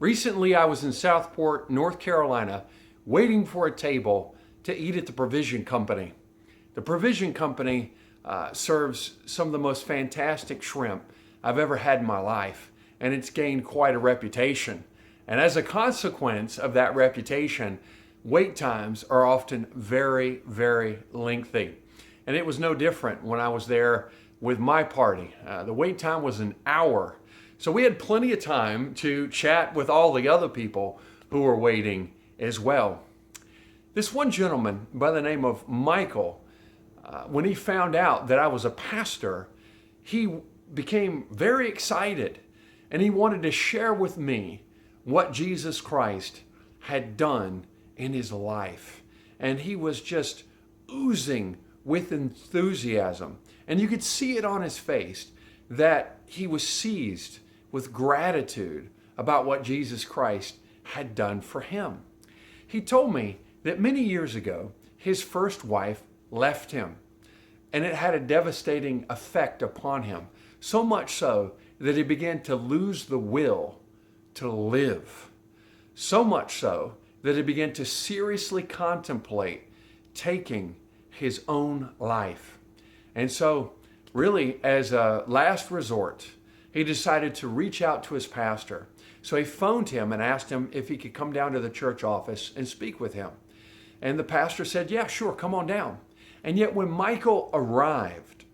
Recently, I was in Southport, North Carolina, waiting for a table to eat at the Provision Company. The Provision Company serves some of the most fantastic shrimp I've ever had in my life, and it's gained quite a reputation. And as a consequence of that reputation, wait times are often very, very lengthy. And it was no different when I was there with my party. The wait time was an hour. So we had plenty of time to chat with all the other people who were waiting as well. This one gentleman by the name of Michael, when he found out that I was a pastor, he became very excited and he wanted to share with me what Jesus Christ had done in his life. And he was just oozing with enthusiasm. And you could see it on his face that he was seized with gratitude about what Jesus Christ had done for him. He told me that many years ago, his first wife left him, and it had a devastating effect upon him, so much so that he began to lose the will to live. So much so that he began to seriously contemplate taking his own life. And so, really, as a last resort, he decided to reach out to his pastor. So he phoned him and asked him if he could come down to the church office and speak with him. And the pastor said, yeah, sure, come on down. And yet when Michael arrived,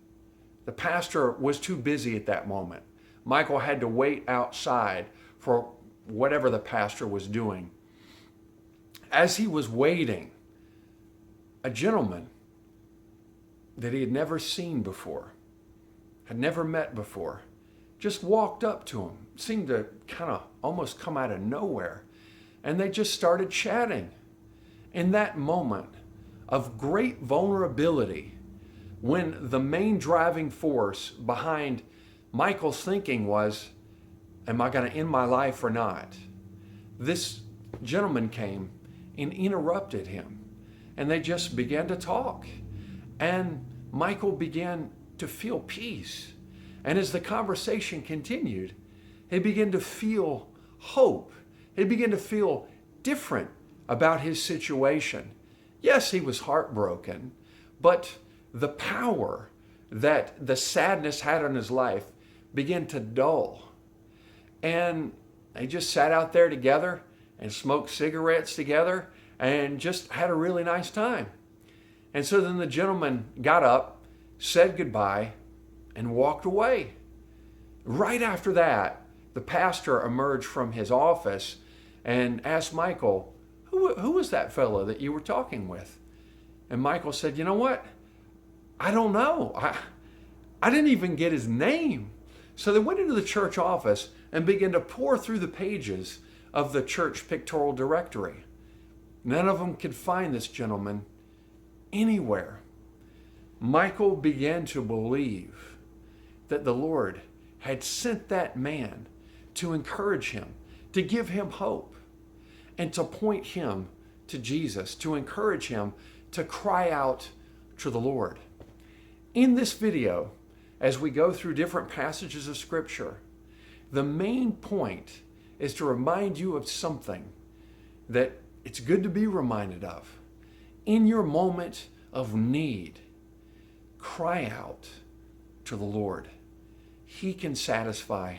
the pastor was too busy at that moment. Michael had to wait outside for whatever the pastor was doing. As he was waiting, a gentleman that he had never seen before, had never met before, just walked up to him, seemed to kind of almost come out of nowhere, and they just started chatting. In that moment of great vulnerability, when the main driving force behind Michael's thinking was, am I going to end my life or not? This gentleman came and interrupted him, and they just began to talk. And Michael began to feel peace. And as the conversation continued, he began to feel hope. He began to feel different about his situation. Yes, he was heartbroken, but the power that the sadness had on his life began to dull. And they just sat out there together and smoked cigarettes together and just had a really nice time. And so then the gentleman got up, said goodbye, and walked away. Right after that, the pastor emerged from his office and asked Michael, who was that fellow that you were talking with? And Michael said, you know what? I don't know. I didn't even get his name. So they went into the church office and began to pour through the pages of the church pictorial directory. None of them could find this gentleman anywhere. Michael began to believe that the Lord had sent that man to encourage him, to give him hope, and to point him to Jesus, to encourage him to cry out to the Lord. In this video, as we go through different passages of Scripture, the main point is to remind you of something that it's good to be reminded of. In your moment of need, cry out to the Lord. He can satisfy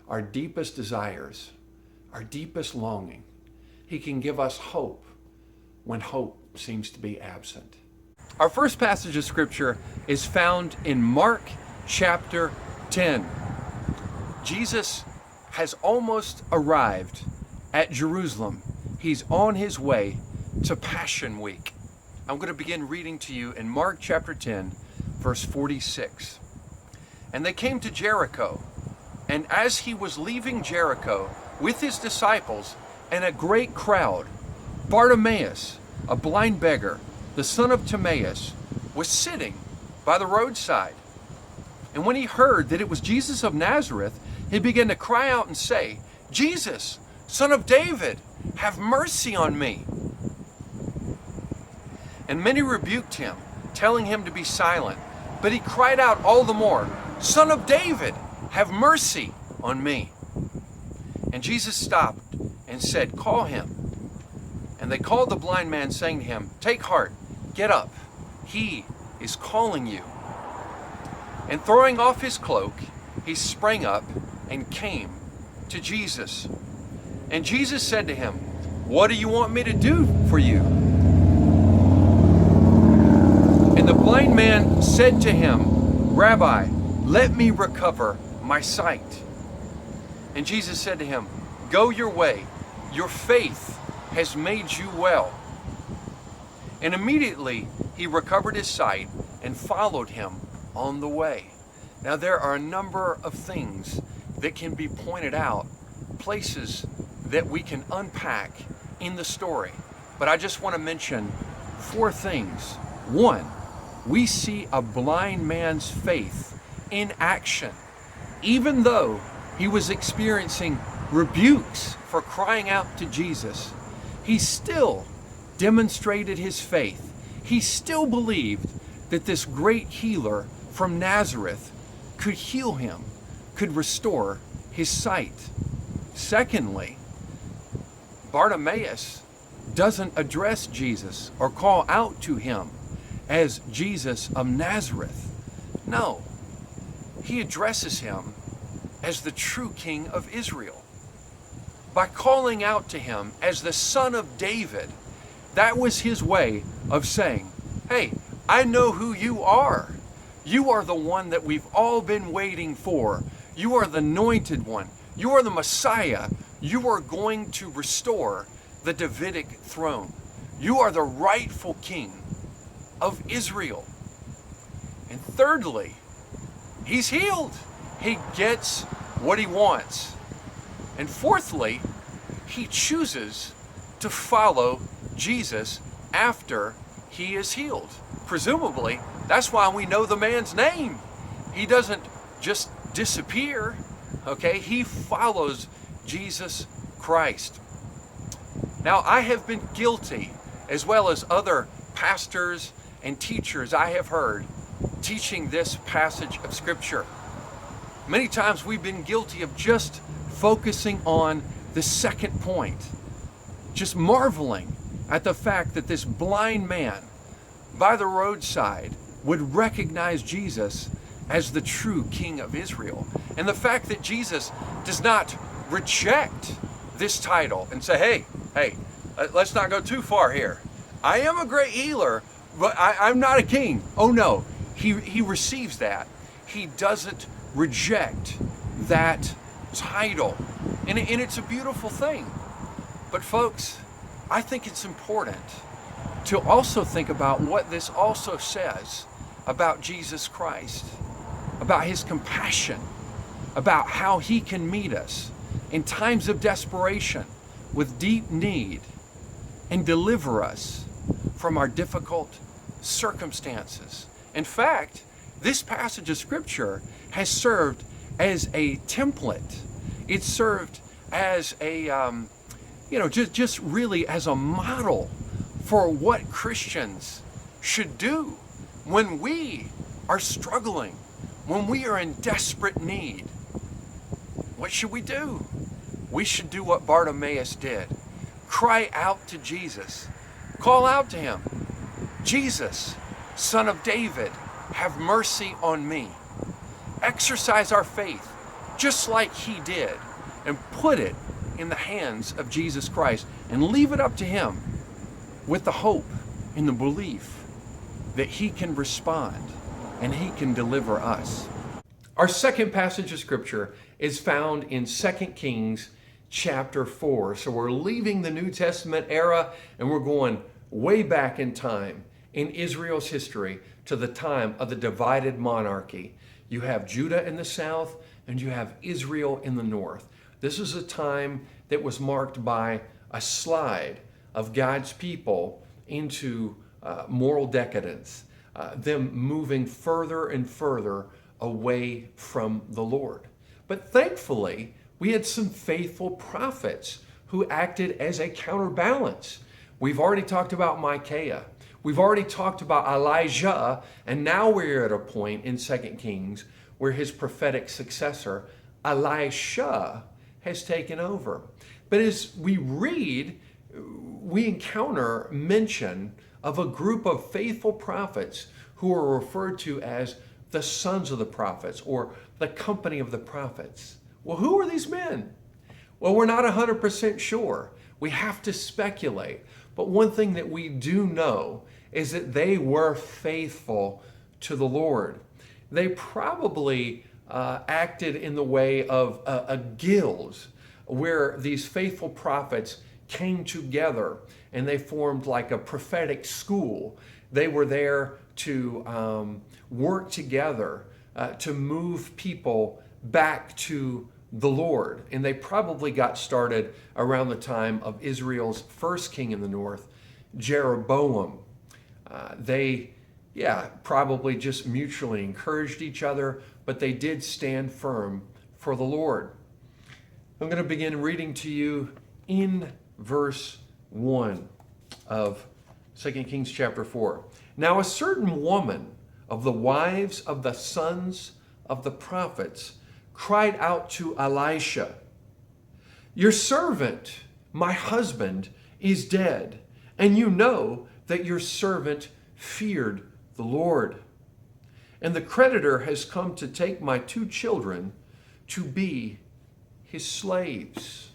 our deepest desires, our deepest longing. He can give us hope when hope seems to be absent. Our first passage of Scripture is found in Mark chapter 10. Jesus has almost arrived at Jerusalem. He's on his way to Passion Week. I'm going to begin reading to you in Mark chapter 10, verse 46. And they came to Jericho, and as he was leaving Jericho with his disciples and a great crowd, Bartimaeus, a blind beggar, the son of Timaeus, was sitting by the roadside. And when he heard that it was Jesus of Nazareth, he began to cry out and say, Jesus, Son of David, have mercy on me. And many rebuked him, telling him to be silent. But he cried out all the more, Son of David, have mercy on me. And Jesus stopped and said, "Call him." And they called the blind man, saying to him, "Take heart, get up. He is calling you." And throwing off his cloak, he sprang up and came to Jesus. And Jesus said to him, "What do you want me to do for you?" And the blind man said to him, "Rabbi, let me recover my sight." And Jesus said to him, "Go your way. Your faith has made you well." And immediately he recovered his sight and followed him on the way. Now there are a number of things that can be pointed out, places that we can unpack in the story. But I just want to mention 4 things. 1, we see a blind man's faith in action. Even though he was experiencing rebukes for crying out to Jesus, he still demonstrated his faith. He still believed that this great healer from Nazareth could heal him, could restore his sight. Secondly, Bartimaeus doesn't address Jesus or call out to him as Jesus of Nazareth. No, he addresses him as the true King of Israel. By calling out to him as the Son of David, that was his way of saying, "Hey, I know who you are. You are the one that we've all been waiting for. You are the anointed one. You are the Messiah. You are going to restore the Davidic throne. You are the rightful king of Israel." And thirdly, he's healed. He gets what he wants. And fourthly, he chooses to follow Jesus after he is healed. Presumably, that's why we know the man's name. He doesn't just disappear, okay? He follows Jesus Christ. Now, I have been guilty, as well as other pastors and teachers I have heard, teaching this passage of Scripture. Many times we've been guilty of just focusing on the second point, just marveling at the fact that this blind man by the roadside would recognize Jesus as the true King of Israel. And the fact that Jesus does not reject this title and say, hey, let's not go too far here. I am a great healer, but I'm not a king. Oh no, he receives that. He doesn't reject that title. And it's a beautiful thing. But folks, I think it's important to also think about what this also says about Jesus Christ, about his compassion, about how he can meet us in times of desperation with deep need and deliver us from our difficult circumstances. In fact, this passage of Scripture has served as a template. It's served as a, just really as a model for what Christians should do when we are struggling, when we are in desperate need. What should we do? We should do what Bartimaeus did. Cry out to Jesus. Call out to him. Jesus, Son of David, have mercy on me. Exercise our faith just like he did and put it in the hands of Jesus Christ and leave it up to him with the hope and the belief that he can respond and he can deliver us. Our second passage of Scripture is found in 2 Kings chapter 4. So we're leaving the New Testament era and we're going way back in time in Israel's history to the time of the divided monarchy. You have Judah in the south and you have Israel in the north. This is a time that was marked by a slide of God's people into moral decadence, them moving further and further away from the Lord. But thankfully, we had some faithful prophets who acted as a counterbalance. We've already talked about Micaiah. We've already talked about Elijah, and now we're at a point in 2 Kings where his prophetic successor, Elisha, has taken over. But as we read, we encounter mention of a group of faithful prophets who are referred to as the sons of the prophets or the company of the prophets. Well, who are these men? Well, we're not 100% sure. We have to speculate. But one thing that we do know is that they were faithful to the Lord. They probably acted in the way of a guild where these faithful prophets came together and they formed like a prophetic school. They were there to work together to move people back to the Lord. And they probably got started around the time of Israel's first king in the north, Jeroboam. They probably just mutually encouraged each other, but they did stand firm for the Lord. I'm going to begin reading to you in verse 1 of 2 Kings chapter 4. Now a certain woman of the wives of the sons of the prophets cried out to Elisha, "Your servant, my husband, is dead, and you know that your servant feared the Lord. And the creditor has come to take my 2 children to be his slaves."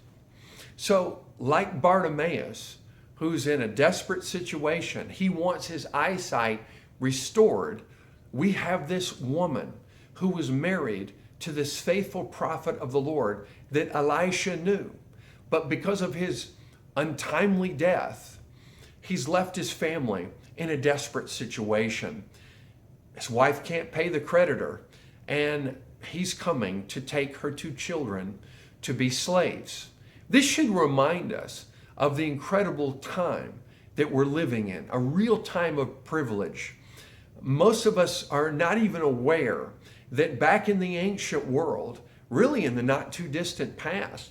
So, like Bartimaeus, who's in a desperate situation, he wants his eyesight restored. We have this woman who was married to this faithful prophet of the Lord that Elisha knew. But because of his untimely death, he's left his family in a desperate situation. His wife can't pay the creditor, and he's coming to take her 2 children to be slaves. This should remind us of the incredible time that we're living in, a real time of privilege. Most of us are not even aware that back in the ancient world, really in the not too distant past,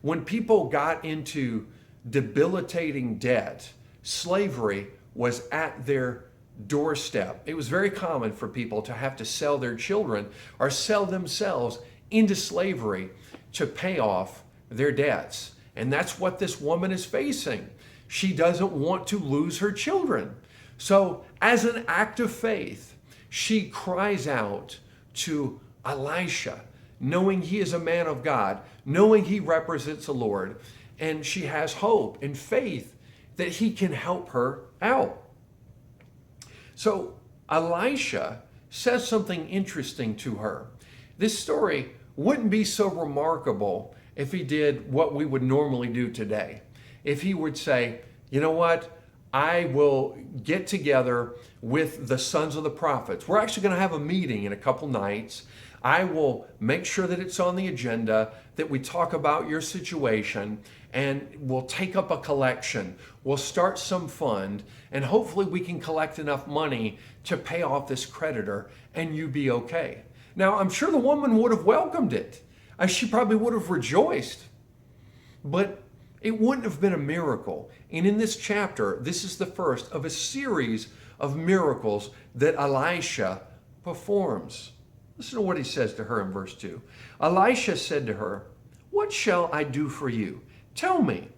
when people got into debilitating debt, slavery was at their doorstep. It was very common for people to have to sell their children or sell themselves into slavery to pay off their debts. And that's what this woman is facing. She doesn't want to lose her children. So as an act of faith, she cries out to Elisha, knowing he is a man of God, knowing he represents the Lord, and she has hope and faith that he can help her out. So Elisha says something interesting to her. This story wouldn't be so remarkable if he did what we would normally do today. If he would say, you know what, I will get together with the sons of the prophets. We're actually going to have a meeting in a couple nights. I will make sure that it's on the agenda, that we talk about your situation, and we'll take up a collection. We'll start some fund, and hopefully we can collect enough money to pay off this creditor, and you be okay. Now, I'm sure the woman would have welcomed it. She probably would have rejoiced, but it wouldn't have been a miracle. And in this chapter, this is the first of a series of miracles that Elisha performs. Listen to what he says to her in verse 2. Elisha said to her, "What shall I do for you? Tell me,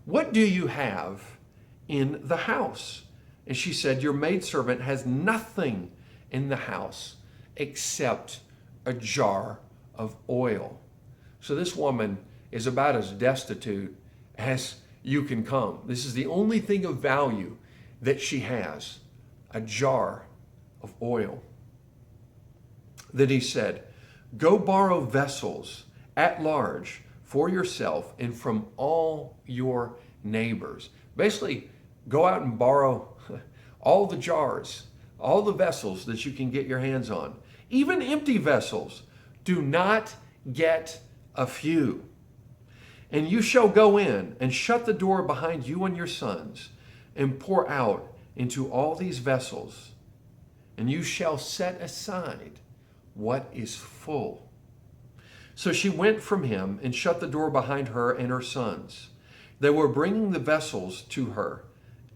what do you have in the house?" And she said, "Your maidservant has nothing in the house except a jar of oil." So this woman is about as destitute as you can come. This is the only thing of value that she has, a jar of oil. Then he said, "Go borrow vessels at large for yourself and from all your neighbors." Basically, go out and borrow all the jars, all the vessels that you can get your hands on, even empty vessels. Do not get a few. "And you shall go in and shut the door behind you and your sons and pour out into all these vessels, and you shall set aside what is full." So she went from him and shut the door behind her and her sons. They were bringing the vessels to her,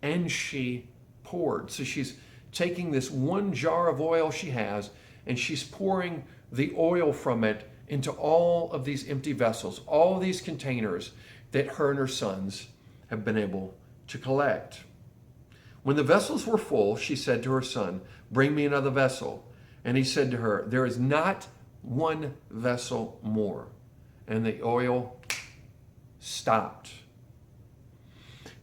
and she poured. So she's taking this one jar of oil she has, and she's pouring the oil from it into all of these empty vessels, all of these containers that her and her sons have been able to collect. When the vessels were full, she said to her son, "Bring me another vessel." And he said to her, "There is not one vessel more." And the oil stopped.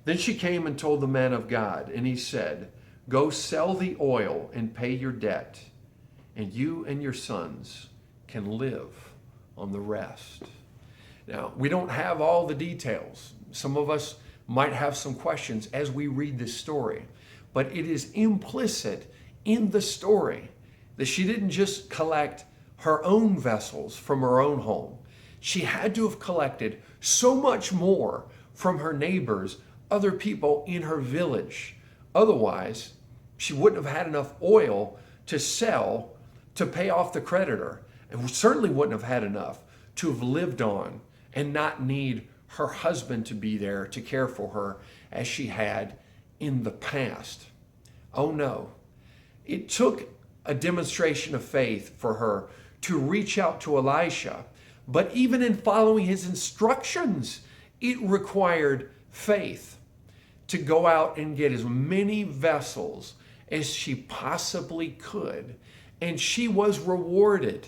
Then she came and told the man of God, and he said, "Go sell the oil and pay your debt, and you and your sons can live on the rest." Now, we don't have all the details. Some of us might have some questions as we read this story, but it is implicit in the story that she didn't just collect her own vessels from her own home. She had to have collected so much more from her neighbors, other people in her village. Otherwise, she wouldn't have had enough oil to sell to pay off the creditor, and certainly wouldn't have had enough to have lived on and not need her husband to be there to care for her as she had in the past. Oh no. It took a demonstration of faith for her to reach out to Elisha, but even in following his instructions, it required faith to go out and get as many vessels as she possibly could. And she was rewarded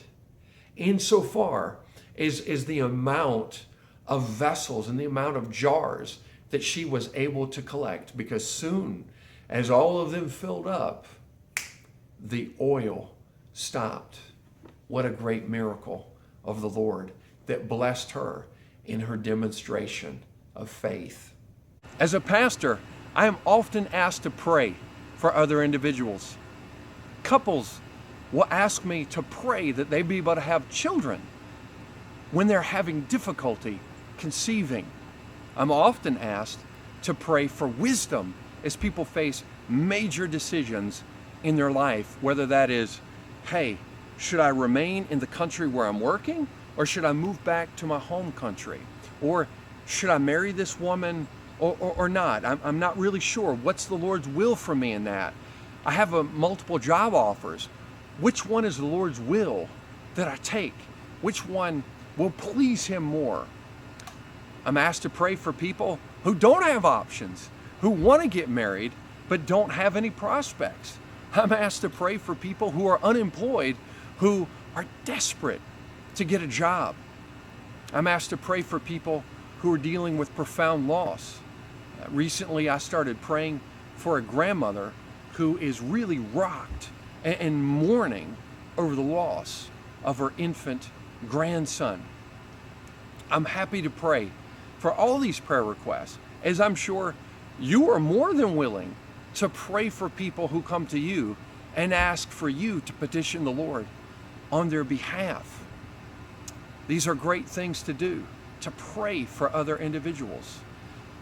insofar as the amount of vessels and the amount of jars that she was able to collect, because soon as all of them filled up, the oil stopped. What a great miracle of the Lord that blessed her in her demonstration of faith. As a pastor, I am often asked to pray for other individuals. Couples will ask me to pray that they be able to have children when they're having difficulty conceiving. I'm often asked to pray for wisdom as people face major decisions in their life, whether that is, hey, should I remain in the country where I'm working, or should I move back to my home country? Or should I marry this woman or not? I'm not really sure. What's the Lord's will for me in that? I have multiple job offers. Which one is the Lord's will that I take? Which one will please Him more? I'm asked to pray for people who don't have options, who want to get married but don't have any prospects. I'm asked to pray for people who are unemployed, who are desperate to get a job. I'm asked to pray for people who are dealing with profound loss. Recently, I started praying for a grandmother who is really rocked and mourning over the loss of her infant grandson. I'm happy to pray for all these prayer requests, as I'm sure you are more than willing to pray for people who come to you and ask for you to petition the Lord on their behalf. These are great things to do, to pray for other individuals.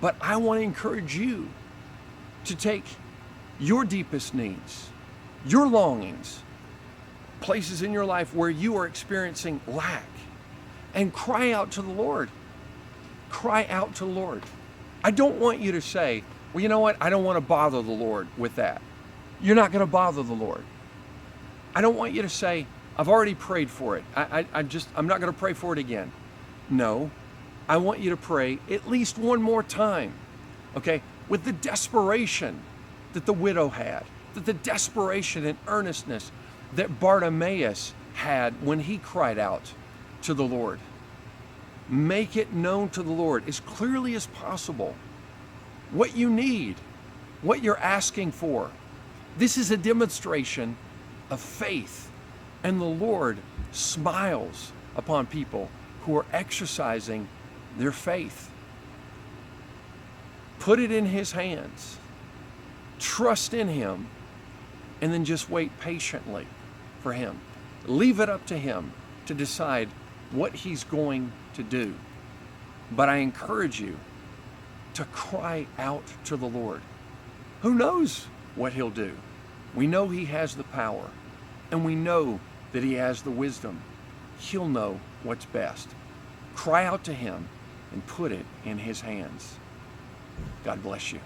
But I want to encourage you to take your deepest needs, your longings, places in your life where you are experiencing lack, and cry out to the Lord. Cry out to the Lord. I don't want you to say, well, you know what? I don't want to bother the Lord with that. You're not going to bother the Lord. I don't want you to say, I've already prayed for it. I'm not going to pray for it again. No, I want you to pray at least one more time, okay? With the desperation that the widow had, that the desperation and earnestness that Bartimaeus had when he cried out to the Lord. Make it known to the Lord as clearly as possible what you need, what you're asking for. This is a demonstration of faith, and the Lord smiles upon people who are exercising their faith. Put it in His hands, trust in Him, and then just wait patiently for Him. Leave it up to Him to decide what He's going to do. But I encourage you to cry out to the Lord. Who knows what He'll do? We know He has the power, and we know that He has the wisdom. He'll know what's best. Cry out to Him and put it in His hands. God bless you.